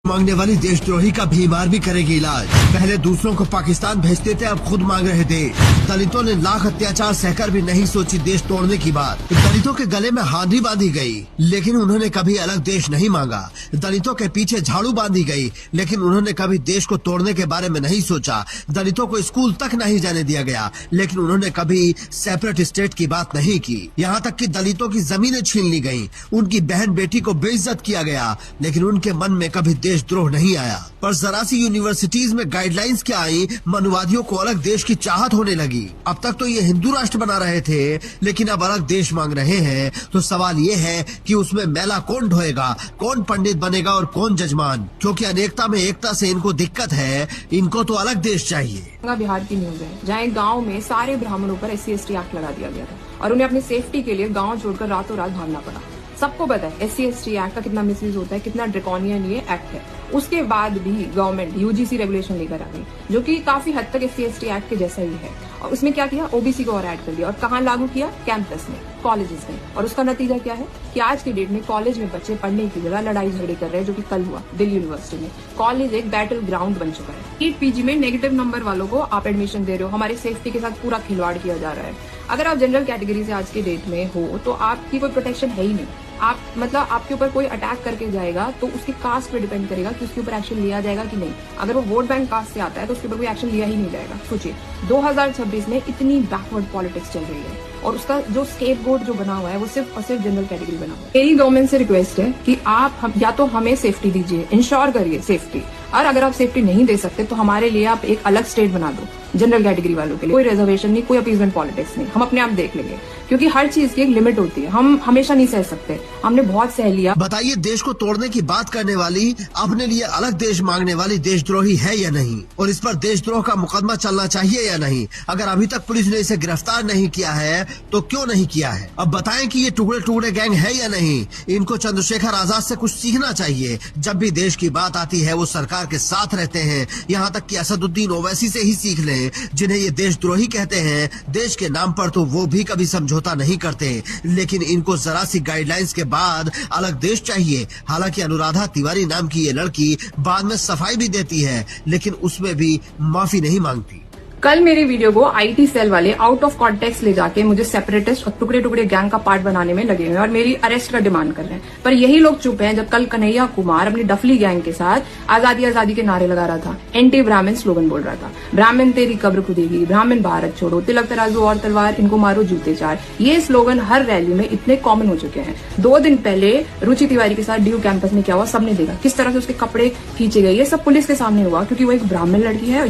मांगने वाली देशद्रोही का भीमार भी करेगी इलाज। पहले दूसरों को पाकिस्तान भेजते थे, अब खुद मांग रहे थे। दलितों ने लाख अत्याचार सहकर भी नहीं सोची देश तोड़ने की बात। दलितों के गले में हांडी बांधी गई, लेकिन उन्होंने कभी अलग देश नहीं मांगा। दलितों के पीछे झाड़ू बांधी गई, लेकिन उन्होंने कभी देश को तोड़ने के बारे में नहीं सोचा। दलितों को स्कूल तक नहीं जाने दिया गया, लेकिन उन्होंने कभी सेपरेट स्टेट की बात नहीं की। यहाँ तक कि दलितों की जमीनें छीन ली गयी, उनकी बहन बेटी को बेइज्जत किया गया, लेकिन उनके मन में कभी देशद्रोह नहीं आया। पर जरा सी यूनिवर्सिटीज में गाइडलाइंस क्या आई, मनुवादियों को अलग देश की चाहत होने लगी। अब तक तो ये हिंदू राष्ट्र बना रहे थे, लेकिन अब अलग देश मांग रहे हैं। तो सवाल ये है कि उसमें मैला कौन ढोएगा, कौन पंडित बनेगा और कौन जजमान? क्योंकि अनेकता में एकता से इनको दिक्कत है, इनको तो अलग देश चाहिए। बिहार की न्यूज है, जहाँ एक गाँव में सारे ब्राह्मणों पर SC/ST एक्ट लगा दिया गया था और उन्हें अपनी सेफ्टी के लिए गाँव छोड़कर रातों रात भागना पड़ा। सबको पता है SC/ST एक्ट का कितना मिसयूज होता है, कितना ड्रैकोनियन ये एक्ट है। उसके बाद भी गवर्नमेंट UGC रेगुलेशन लेकर आ गई, जो कि काफी हद तक SC/ST एक्ट के जैसा ही है। और उसमें क्या किया, OBC को और ऐड कर दिया। और कहाँ लागू किया? कैंपस में, कॉलेजेस में। और उसका नतीजा क्या है कि आज के डेट में कॉलेज में बच्चे पढ़ने की जगह लड़ाई झगड़े कर रहे हैं, जो कि कल हुआ दिल्ली यूनिवर्सिटी में। कॉलेज एक बैटल ग्राउंड बन चुका है। नीट PG में नेगेटिव नंबर वालों को आप एडमिशन दे रहे हो, हमारी सेफ्टी के साथ पूरा खिलवाड़ किया जा रहा है। अगर आप जनरल कैटेगरी से आज के डेट में हो तो आपकी कोई प्रोटेक्शन है ही नहीं। आप मतलब आपके ऊपर कोई अटैक करके जाएगा तो उसके कास्ट पे डिपेंड करेगा कि उसके ऊपर एक्शन लिया जाएगा कि नहीं। अगर वो वोट बैंक कास्ट से आता है तो उसके ऊपर कोई एक्शन लिया ही नहीं जाएगा। सोचिए 2026 में इतनी बैकवर्ड पॉलिटिक्स चल रही है और उसका जो स्केपगोट जो बना हुआ है वो सिर्फ और सिर्फ जनरल कैटेगरी बना हुआ है। मेरी गवर्नमेंट से रिक्वेस्ट है कि आप या तो हमें सेफ्टी दीजिए, इंश्योर करिए सेफ्टी, और अगर आप सेफ्टी नहीं दे सकते तो हमारे लिए आप एक अलग स्टेट बना दो जनरल कैटेगरी वालों के लिए। कोई रिजर्वेशन नहीं, कोई अपीजमेंट पॉलिटिक्स नहीं, हम अपने आप देख लेंगे, क्योंकि हर चीज की एक लिमिट होती है। हम हमेशा नहीं सह सकते, हमने बहुत सह लिया। बताइए, देश को तोड़ने की बात करने वाली, अपने लिए अलग देश मांगने वाली देशद्रोही है या नहीं? और इस पर देशद्रोह का मुकदमा चलना चाहिए या नहीं? अगर अभी तक पुलिस ने इसे गिरफ्तार नहीं किया है तो क्यों नहीं किया है? अब बताएं कि ये टुकड़े टुकड़े गैंग है या नहीं। इनको चंद्रशेखर आजाद से कुछ सीखना चाहिए। जब भी देश की बात आती है वो सरकार के साथ रहते हैं। यहाँ तक कि असदुद्दीन ओवैसी से ही सीख लें, जिन्हें ये देशद्रोही कहते हैं। देश के नाम पर तो वो भी कभी समझौता नहीं करते, लेकिन इनको जरा सी गाइडलाइंस के बाद अलग देश चाहिए। हालांकि अनुराधा तिवारी नाम की ये लड़की बाद में सफाई भी देती है, लेकिन उसमें भी माफी नहीं मांगती। कल मेरी वीडियो को IT सेल वाले आउट ऑफ कॉन्टेक्स्ट ले जाके मुझे सेपरेटिस्ट और टुकड़े टुकड़े गैंग का पार्ट बनाने में लगे हुए हैं और मेरी अरेस्ट का डिमांड कर रहे हैं। पर यही लोग चुप हैं जब कल कन्हैया कुमार अपनी डफली गैंग के साथ आजादी आजादी के नारे लगा रहा था, एंटी ब्राह्मण स्लोगन बोल रहा था। ब्राह्मण तेरी कब्र खुदेगी, ब्राह्मण भारत छोड़ो, तिलक तराजू और तलवार, इनको मारो जूते चार। ये स्लोगन हर रैली में इतने कॉमन हो चुके हैं। 2 दिन पहले रुचि तिवारी के साथ DU कैंपस में क्या हुआ सबने देखा, किस तरह से उसके कपड़े खींचे गए। ये सब पुलिस के सामने हुआ क्योंकि वो एक ब्राह्मण लड़की है और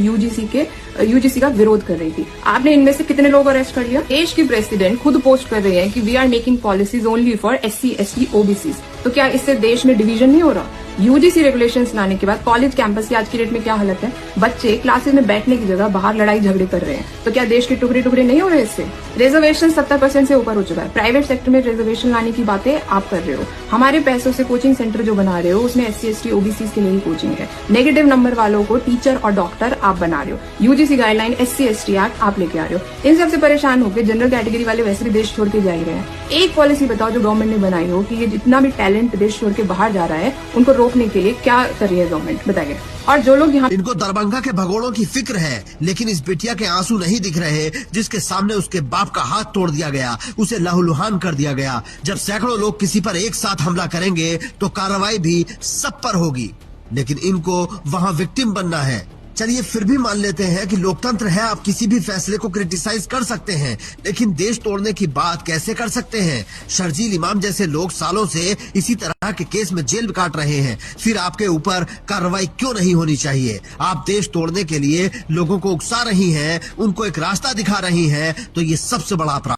UGC का विरोध कर रही थी। आपने इनमें से कितने लोग अरेस्ट कर लिया? देश की प्रेसिडेंट खुद पोस्ट कर रही है कि we are making policies only for SC/ST OBCs। तो क्या इससे देश में डिवीजन नहीं हो रहा? UGC रेगुलेशंस लाने के बाद कॉलेज कैंपस की आज की डेट में क्या हालत है? बच्चे क्लासेस में बैठने की जगह बाहर लड़ाई झगड़े कर रहे हैं। तो क्या देश के टुकड़े टुकड़े नहीं हो रहे इससे? रिजर्वेशन 70% से ऊपर हो चुका है। प्राइवेट सेक्टर में रिजर्वेशन लाने की बातें आप कर रहे हो। हमारे पैसों से कोचिंग सेंटर जो बना रहे हो उसमें SC/ST OBCs के लिए ही कोचिंग है। नेगेटिव नंबर वालों को टीचर और डॉक्टर आप बना रहे हो। UGC गाइडलाइन SC/ST एक्ट आप लेके आ रहे हो। इन सबसे परेशान होकर जनरल कैटेगरी वाले वैसे भी देश छोड़ के जा ही रहे हैं। एक पॉलिसी बताओ जो गवर्नमेंट ने बनाई हो कि ये जितना भी टैलेंट देश छोड़ के बाहर जा रहा है उनको रोकने के लिए क्या कर रही है गवर्नमेंट, बताइए। और जो लोग यहाँ, इनको दरभंगा के भगोड़ों की फिक्र है, लेकिन इस बिटिया के आंसू नहीं दिख रहे जिसके सामने उसके बाप का हाथ तोड़ दिया गया, उसे लहूलुहान कर दिया गया। जब सैकड़ों लोग किसी पर एक साथ हमला करेंगे तो कार्रवाई भी सब पर होगी, लेकिन इनको वहाँ विक्टिम बनना है। चलिए फिर भी मान लेते हैं कि लोकतंत्र है, आप किसी भी फैसले को क्रिटिसाइज कर सकते हैं, लेकिन देश तोड़ने की बात कैसे कर सकते हैं? शर्जील इमाम जैसे लोग सालों से इसी तरह के केस में जेल काट रहे हैं, फिर आपके ऊपर कार्रवाई क्यों नहीं होनी चाहिए? आप देश तोड़ने के लिए लोगों को उकसा रही हैं, उनको एक रास्ता दिखा रही हैं, तो ये सबसे बड़ा अपराध